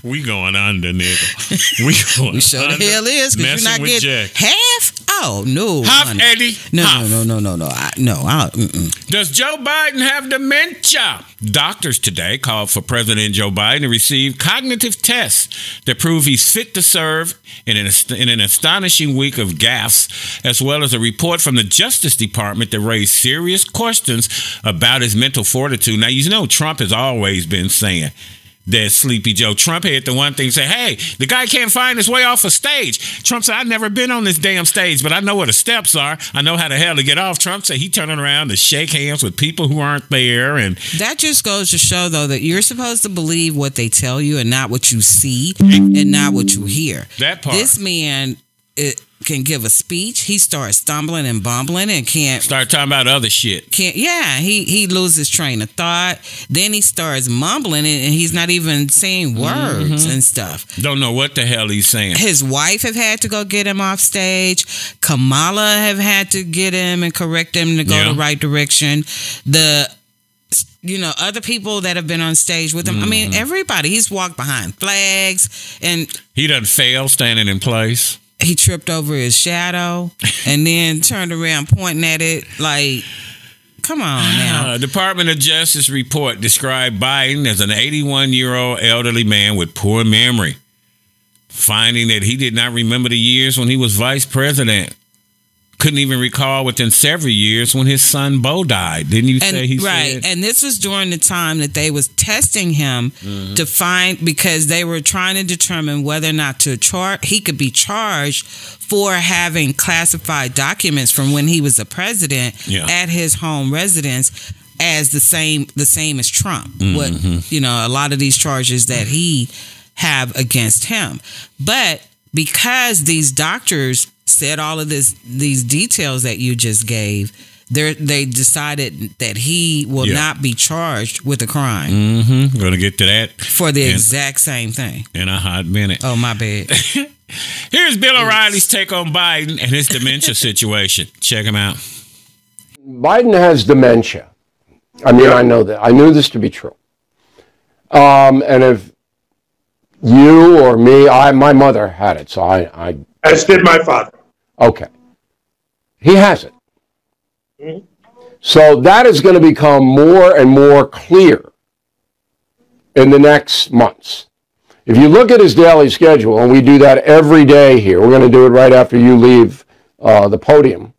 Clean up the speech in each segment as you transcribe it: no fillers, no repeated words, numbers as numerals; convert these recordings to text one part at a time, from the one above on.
We going under, nigga. We going We sure under. the hell is, because you're not getting half. Oh no, Huff, Eddie. No. Does Joe Biden have dementia? Doctors today called for President Joe Biden to receive cognitive tests that prove he's fit to serve in an astonishing week of gaffes, as well as a report from the Justice Department that raised serious questions about his mental fortitude. Now, you know, Trump has always been saying that Sleepy Joe. Trump had the one thing say, hey, the guy can't find his way off a stage. Trump said, I've never been on this damn stage, but I know where the steps are. I know how the hell to get off. Trump said he turning around to shake hands with people who aren't there. And that just goes to show, though, that you're supposed to believe what they tell you and not what you see and not what you hear. That part. This man can give a speech. He starts stumbling and bumbling and can't start talking about other shit. He loses train of thought. Then he starts mumbling and he's not even saying words and stuff. Don't know what the hell he's saying. His wife have had to go get him off stage. Kamala have had to get him and correct him to go the right direction. Other people that have been on stage with him. I mean, everybody. He's walked behind flags and he done failed standing in place. He tripped over his shadow and then turned around pointing at it like, come on now. Department of Justice report described Biden as an 81-year-old elderly man with poor memory, finding that he did not remember the years when he was vice president. Couldn't even recall within several years when his son Beau died. Didn't you say he said? And this was during the time that they was testing him to find, because they were trying to determine whether or not he could be charged for having classified documents from when he was a president at his home residence as the same as Trump. A lot of these charges that he have against him. But because these doctors said all of these details that you just gave, they decided that he will not be charged with a crime. Going to get to that for the exact same thing in a hot minute. Oh, my bad. Here's Bill O'Reilly's take on Biden and his dementia situation. Check him out. Biden has dementia. I mean, I know that. I knew this to be true. And if you or me, my mother had it, so I as did my father. Okay. He has it. So that is going to become more and more clear in the next months. If you look at his daily schedule, and we do that every day here, we're going to do it right after you leave the podium,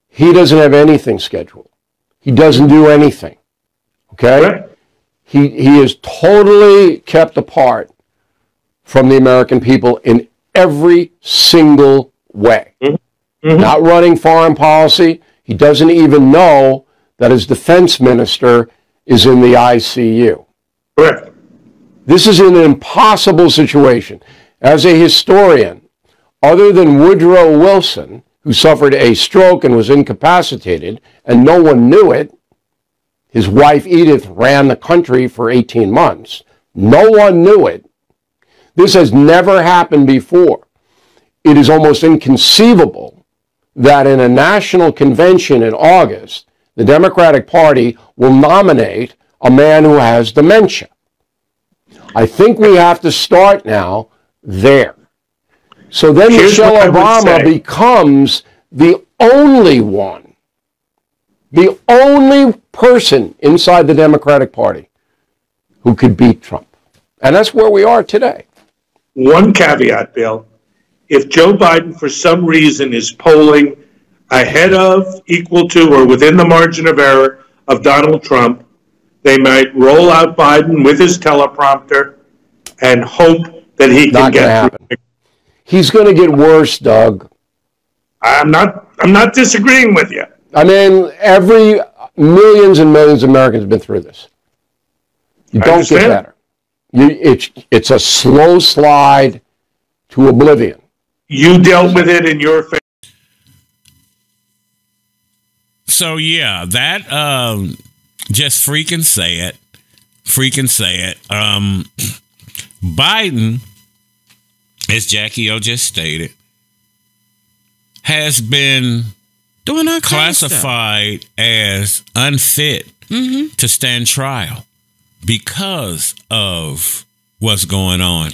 he doesn't have anything scheduled. He doesn't do anything. Okay? Right. He is totally kept apart from the American people in every single way. Not running foreign policy. He doesn't even know that his defense minister is in the ICU. Correct. This is an impossible situation. As a historian, other than Woodrow Wilson, who suffered a stroke and was incapacitated, and no one knew it, his wife Edith ran the country for 18 months. No one knew it. This has never happened before. It is almost inconceivable that in a national convention in August, the Democratic Party will nominate a man who has dementia. I think we have to start now there. So then Michelle Obama becomes the only one, the only person inside the Democratic Party who could beat Trump. And that's where we are today. One caveat, Bill. If Joe Biden, for some reason, is polling ahead of, equal to, or within the margin of error of Donald Trump, they might roll out Biden with his teleprompter and hope that he can get through. He's going to get worse, Doug. I'm not disagreeing with you. I mean, millions and millions of Americans have been through this. You don't get better. It's a slow slide to oblivion. You dealt with it in your face. So, yeah, that just freaking say it. Biden, as Jackie O just stated, has been classified as unfit to stand trial because of what's going on.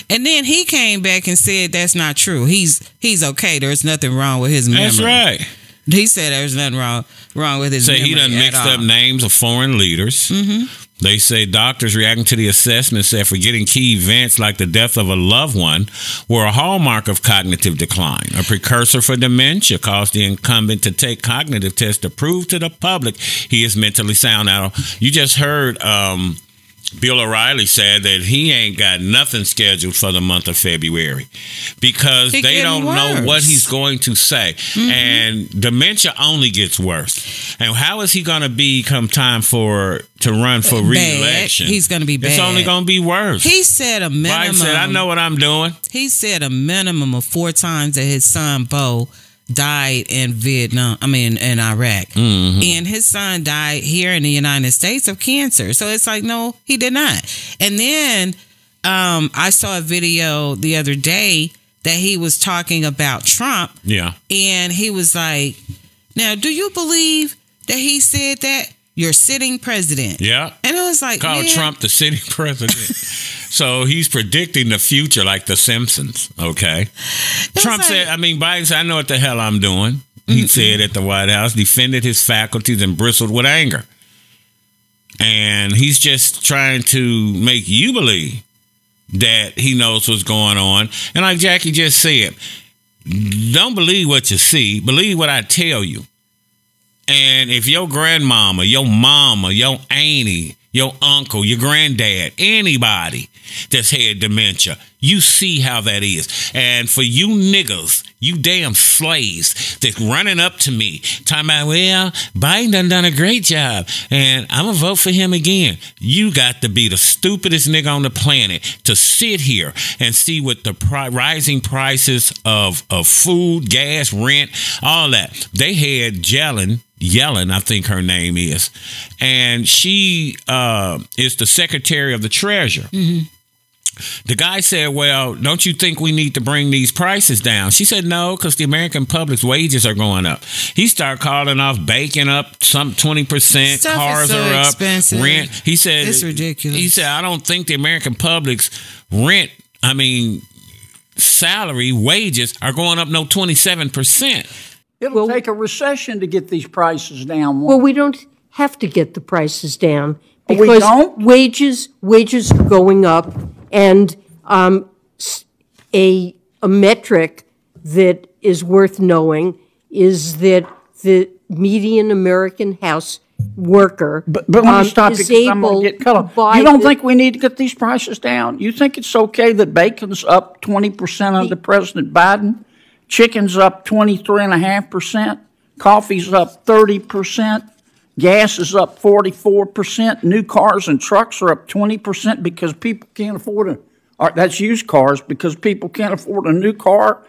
And then he came back and said that's not true. He's okay. There's nothing wrong with his memory. That's right. He said there's nothing wrong with his memory. Say he done mixed up names of foreign leaders. They say doctors reacting to the assessment said forgetting key events like the death of a loved one were a hallmark of cognitive decline. A precursor for dementia caused the incumbent to take cognitive tests to prove to the public he is mentally sound. Now, you just heard Bill O'Reilly said that he ain't got nothing scheduled for the month of February because they don't know what he's going to say. And dementia only gets worse. And how is he going to be come time to run for re-election? He's going to be bad. It's only going to be worse. He said a minimum. Biden said, I know what I'm doing. He said a minimum of 4 times that his son, Beau, died in in Iraq. And his son died here in the United States of cancer. So it's like, no, he did not. And then I saw a video the other day that he was talking about Trump. Yeah. And he was like, now, do you believe that he said that? Your sitting president. Yeah. And it was like, called Trump the sitting president. So he's predicting the future like the Simpsons. Okay. Trump said, Biden said, I know what the hell I'm doing. He said at the White House, defended his faculties and bristled with anger. And he's just trying to make you believe that he knows what's going on. And like Jackie just said, don't believe what you see. Believe what I tell you. And if your grandmama, your mama, your auntie, your uncle, your granddad, anybody that's had dementia, you see how that is. And for you niggas, you damn slaves that's running up to me, talking about, well, Biden done a great job, and I'm going to vote for him again. You got to be the stupidest nigga on the planet to sit here and see what the rising prices of food, gas, rent, all that. They had Yellen, I think her name is, and she is the Secretary of the Treasury. The guy said, well, don't you think we need to bring these prices down? She said, no, because the American public's wages are going up. He started calling off bacon up some 20%, Stuff cars is so are up, expensive. rent. He said, it's ridiculous. He said, I don't think the American public's rent, salary, wages are going up no 27%. It'll take a recession to get these prices down. Well, we don't have to get the prices down We because don't? wages are going up, and a metric that is worth knowing is that the median American house worker But let me stop you is because I'm going able to get cut to off. buy You don't the- think we need to get these prices down? You think it's okay that bacon's up 20% under President Biden? Chicken's up 23.5%. Coffee's up 30%. Gas is up 44%. New cars and trucks are up 20% because people can't afford that's used cars because people can't afford a new car.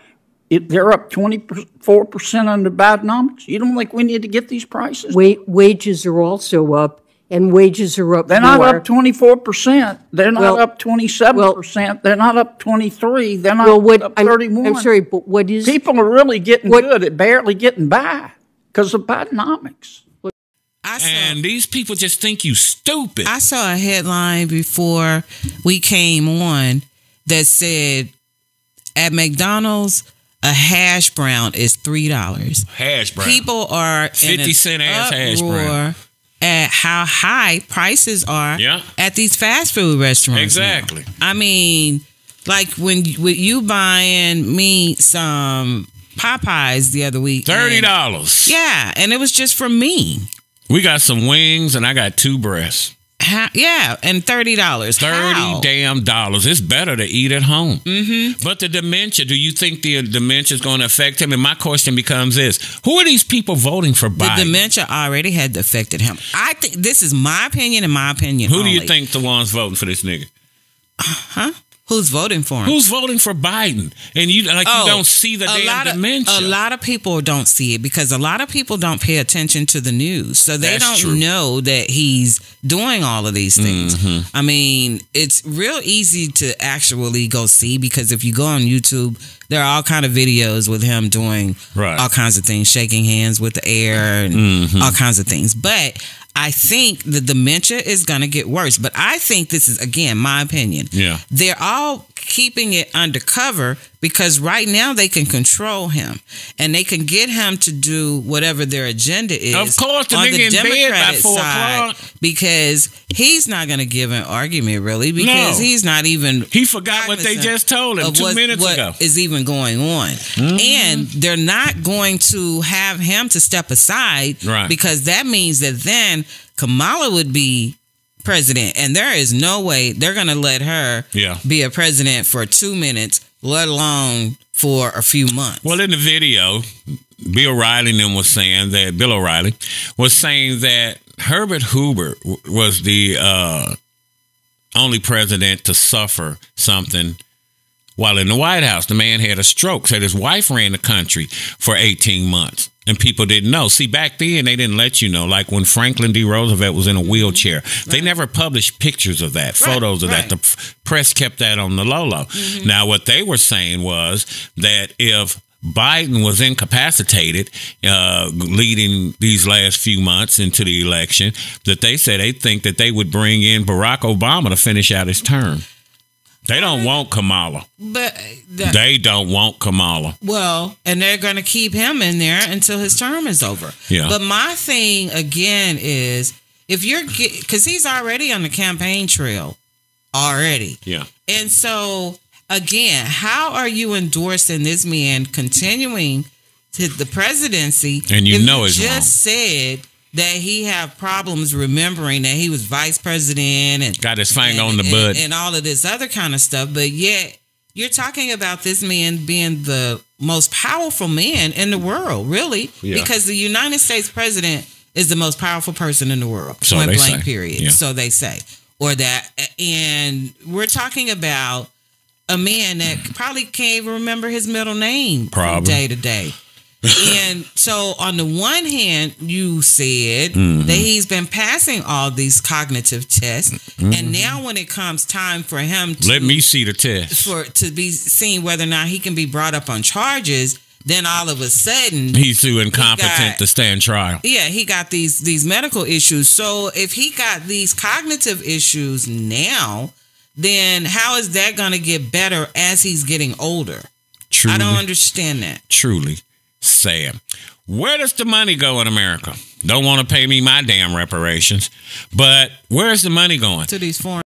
They're up 24% under Bidenomics. You don't think we need to get these prices? Wages are also up, and wages are up They're more. not up 24%. They're not up 27%. They're not up 23%. They're not up 31%. I'm sorry, but what is... People are really getting good at barely getting by because of Bidenomics. And these people just think you stupid. I saw a headline before we came on that said at McDonald's, a hash brown is $3. Hash brown. People are 50-cent ass hash brown. At how high prices are at these fast food restaurants. Exactly. Now. Like when you buying me some Popeyes the other week. $30. Yeah, and it was just for me. We got some wings and I got 2 breasts. And $30. $30 damn dollars. It's better to eat at home. But the dementia, do you think the dementia is going to affect him? And my question becomes this: who are these people voting for Biden? The dementia already had affected him. I think this is my opinion and my opinion Who only. do you think the ones voting for this nigga? Huh? Who's voting for him? Who's voting for Biden? And you don't see the damn dementia. A lot of people don't see it because a lot of people don't pay attention to the news. So they don't know that he's doing all of these things. It's real easy to actually go see because if you go on YouTube, there are all kind of videos with him doing all kinds of things, shaking hands with the air and all kinds of things. But I think the dementia is going to get worse. But I think this is, again, my opinion. Yeah. They're all keeping it undercover because right now they can control him and they can get him to do whatever their agenda is. Of course, the on nigga the in bed by Democratic 4 side, o'clock. because he's not going to give an argument really, because he's not even. He forgot what they just told him 2 minutes ago. What is even going on, and they're not going to have him to step aside, Right. because that means that then Kamala would be president, and there is no way they're going to let her be a president for 2 minutes, let alone for a few months. Well, in the video, Bill O'Reilly was saying that Herbert Hoover was the only president to suffer something while in the White House. The man had a stroke, said his wife ran the country for 18 months. And people didn't know. See, back then, they didn't let you know. Like when Franklin D. Roosevelt was in a wheelchair. They never published pictures of that, photos of that. The press kept that on the low-low. Now, what they were saying was that if Biden was incapacitated leading these last few months into the election, that they said they think that they would bring in Barack Obama to finish out his term. They don't want Kamala. But they don't want Kamala. Well, and they're going to keep him in there until his term is over. Yeah. But my thing again is, if you're, because he's already on the campaign trail already. Yeah. And so again, how are you endorsing this man continuing to the presidency? And you know it's it's wrong. Just said that he have problems remembering that he was vice president and got his finger on the butt and all of this other kind of stuff. But yet you're talking about this man being the most powerful man in the world, really, because the United States president is the most powerful person in the world. So point they blank, say. period. Yeah. So they say, or that, and we're talking about a man that probably can't even remember his middle name from day to day. And so on the one hand, you said that he's been passing all these cognitive tests. And now when it comes time for him to... Let me see the test. To be seen whether or not he can be brought up on charges, then all of a sudden... He's too incompetent to stand trial. Yeah, he got these medical issues. So if he got these cognitive issues now, then how is that going to get better as he's getting older? Truly, I don't understand that. Truly sad. Where does the money go in America? Don't want to pay me my damn reparations, but where's the money going? To these foreign